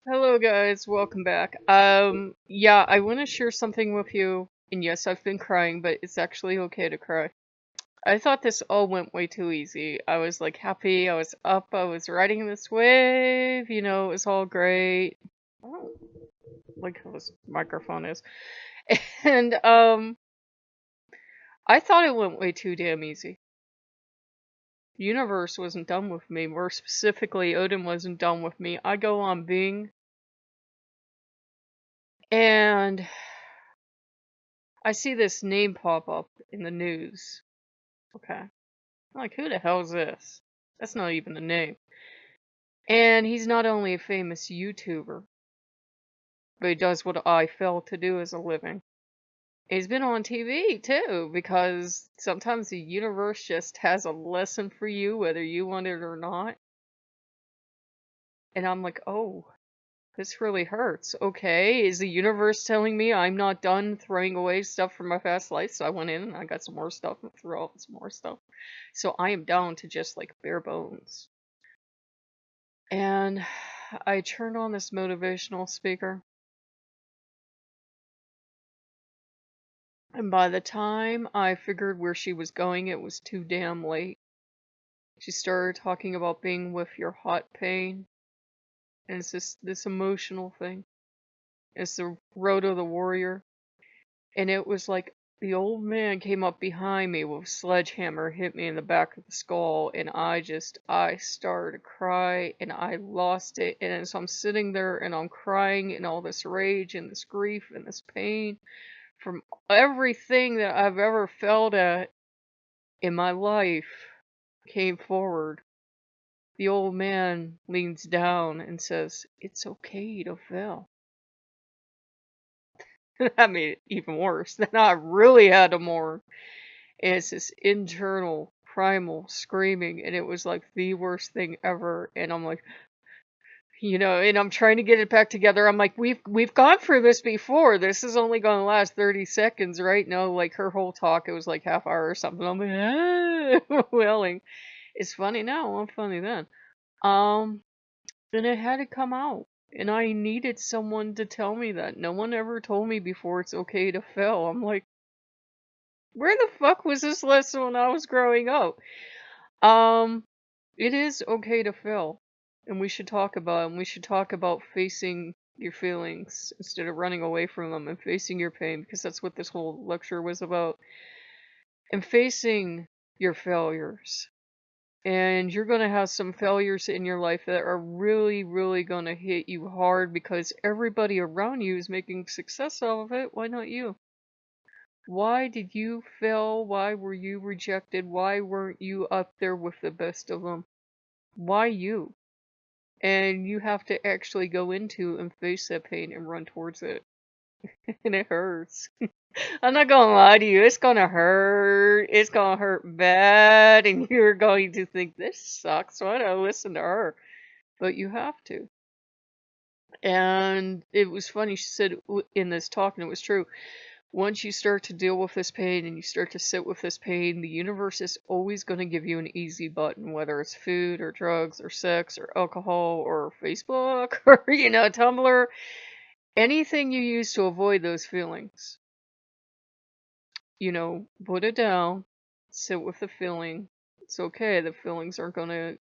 Hello guys, welcome back. Yeah, I want to share something with you. And yes, I've been crying, but it's actually okay to cry. I thought this all went way too easy. I was like happy, I was up, I was riding this wave, it was all great. I don't like how this microphone is. And I thought it went way too damn easy. The universe wasn't done with me, more specifically, Odin wasn't done with me. I go on being, and I see this name pop up in the news. Okay. I'm like, who the hell is this? That's not even a name. And he's not only a famous YouTuber, but he does what I fail to do as a living. He's been on TV too, because sometimes the universe just has a lesson for you, whether you want it or not. And I'm like, oh, this really hurts. Okay, is the universe telling me I'm not done throwing away stuff from my past life? So I went in and I got some more stuff and threw out some more stuff. So I am down to just like bare bones. And I turned on this motivational speaker. And by the time I figured where she was going, it was too damn late. She started talking about being with your hot pain. And it's this emotional thing. It's the road of the warrior. And it was like the old man came up behind me with a sledgehammer, hit me in the back of the skull, and I started to cry, and I lost it. And as I'm sitting there and I'm crying in all this rage and this grief and this pain from everything that I've ever felt at in my life came forward. The old man leans down and says, "It's okay to fail." That made it even worse. Then I really had to mourn. And it's this internal primal screaming, and it was like the worst thing ever. And I'm like, and I'm trying to get it back together. I'm like, we've gone through this before. This is only going to last 30 seconds, right? No, like her whole talk, it was like half hour or something. I'm like, wailing. It's funny now. I'm funny then. Um, and it had to come out. And I needed someone to tell me that. No one ever told me before it's okay to fail. I'm like, where the fuck was this lesson when I was growing up? Um, it is okay to fail, and we should talk about it, and we should talk about facing your feelings instead of running away from them and facing your pain, because that's what this whole lecture was about. And facing your failures. And you're going to have some failures in your life that are really, really going to hit you hard because everybody around you is making success out of it. Why not you? Why did you fail? Why were you rejected? Why weren't you up there with the best of them? Why you? And you have to actually go into and face that pain and run towards it. And it hurts. I'm not gonna lie to you, it's gonna hurt. It's gonna hurt bad, and you're going to think, this sucks. Why do I listen to her? But you have to. And it was funny, she said in this talk, and it was true. Once you start to deal with this pain and you start to sit with this pain, the universe is always going to give you an easy button, whether it's food or drugs or sex or alcohol or Facebook or, Tumblr, anything you use to avoid those feelings. Put it down, sit with the feeling. It's okay. The feelings aren't going to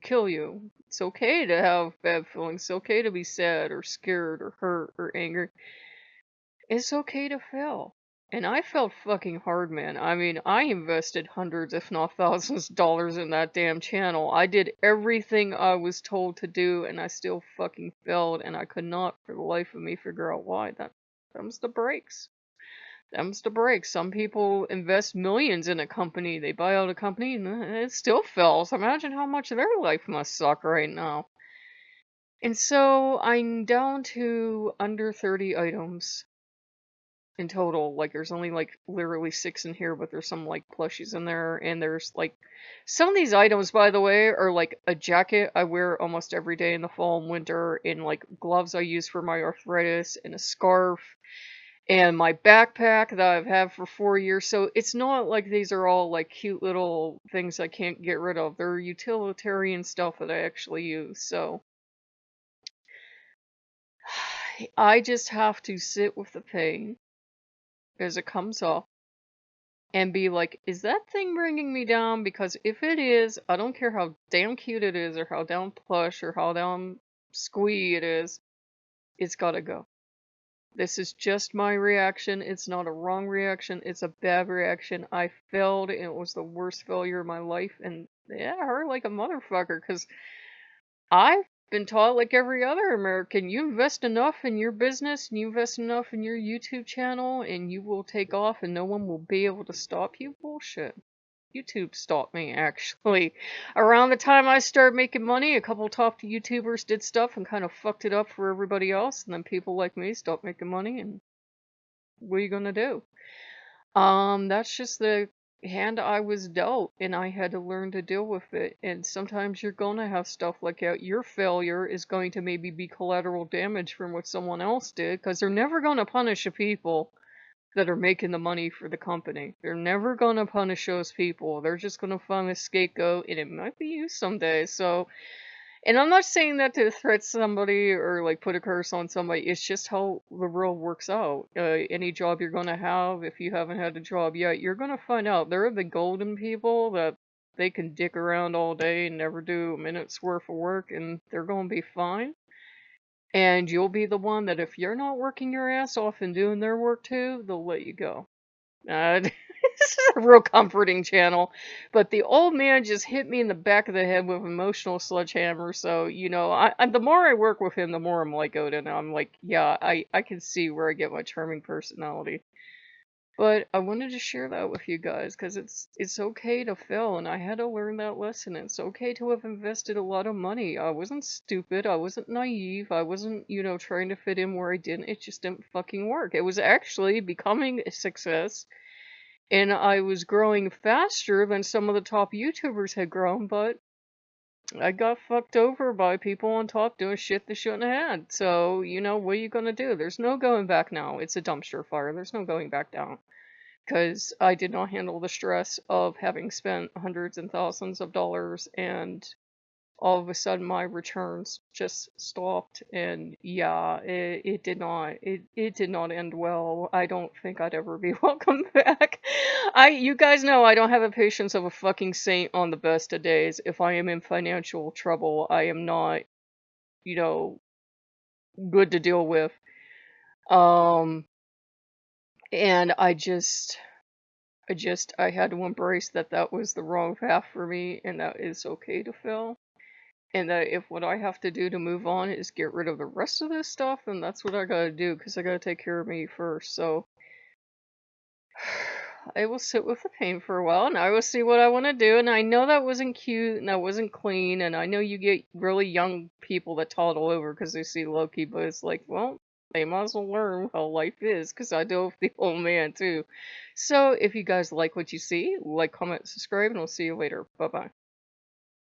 kill you. It's okay to have bad feelings. It's okay to be sad or scared or hurt or angry. It's okay to fail. And I felt fucking hard, man. I mean, I invested hundreds, if not thousands, of dollars in that damn channel. I did everything I was told to do, and I still fucking failed, and I could not, for the life of me, figure out why. Them's the breaks. Them's the breaks. Some people invest millions in a company. They buy out a company, and it still fails. Imagine how much their life must suck right now. And so I'm down to under 30 items in total. Like there's only like literally 6 in here, but there's some like plushies in there, and there's like some of these items, by the way, are like a jacket I wear almost every day in the fall and winter, and like gloves I use for my arthritis, and a scarf, and my backpack that I've had for 4 years. So it's not like these are all like cute little things I can't get rid of. They're utilitarian stuff that I actually use. So I just have to sit with the pain as it comes up and be like, is that thing bringing me down? Because if it is, I don't care how damn cute it is, or how damn plush, or how damn squee it is, it's gotta go. This is just my reaction. It's not a wrong reaction. It's a bad reaction. I failed, and it was the worst failure of my life. And yeah, it hurt like a motherfucker, because I've been taught, like every other American, you invest enough in your business and you invest enough in your YouTube channel and you will take off and no one will be able to stop you. Bullshit. YouTube stopped me, actually. Around the time I started making money, a couple top YouTubers did stuff and kind of fucked it up for everybody else, and then people like me stopped making money, and what are you gonna do? That's just the hand I was dealt, and I had to learn to deal with it. And sometimes you're gonna have stuff like that. Your failure is going to maybe be collateral damage from what someone else did, because they're never gonna punish the people that are making the money for the company. They're never gonna punish those people. They're just gonna find a scapegoat, and it might be you someday. So, and I'm not saying that to threat somebody or like put a curse on somebody. It's just how the world works out. Any job you're gonna have, if you haven't had a job yet, you're gonna find out there are the golden people that they can dick around all day and never do a minute's worth of work, and they're gonna be fine. And you'll be the one that if you're not working your ass off and doing their work too, they'll let you go. This is a real comforting channel, but the old man just hit me in the back of the head with emotional sledgehammer. So the more I work with him, the more I'm like Odin. I'm like, yeah, I can see where I get my charming personality. But I wanted to share that with you guys because it's okay to fail, and I had to learn that lesson. It's okay to have invested a lot of money. I wasn't stupid. I wasn't naive. I wasn't, trying to fit in where I didn't. It just didn't fucking work. It was actually becoming a success, and I was growing faster than some of the top YouTubers had grown, but I got fucked over by people on top doing shit they shouldn't have had. So, what are you gonna do? There's no going back now. It's a dumpster fire. There's no going back down. Because I did not handle the stress of having spent hundreds and thousands of dollars, and all of a sudden my returns just stopped. And yeah, it did not end well. I don't think I'd ever be welcome back. You guys know I don't have the patience of a fucking saint on the best of days. If I am in financial trouble, I am not, you know, good to deal with. Um, and I had to embrace that that was the wrong path for me, and that it's okay to fail. And that if what I have to do to move on is get rid of the rest of this stuff, then that's what I gotta do, because I gotta take care of me first. So I will sit with the pain for a while, and I will see what I want to do. And I know that wasn't cute, and that wasn't clean, and I know you get really young people that toddle over because they see Loki, but it's like, well, they might as well learn how life is, because I deal with the old man too. So if you guys like what you see, like, comment, subscribe, and I'll see you later. Bye bye.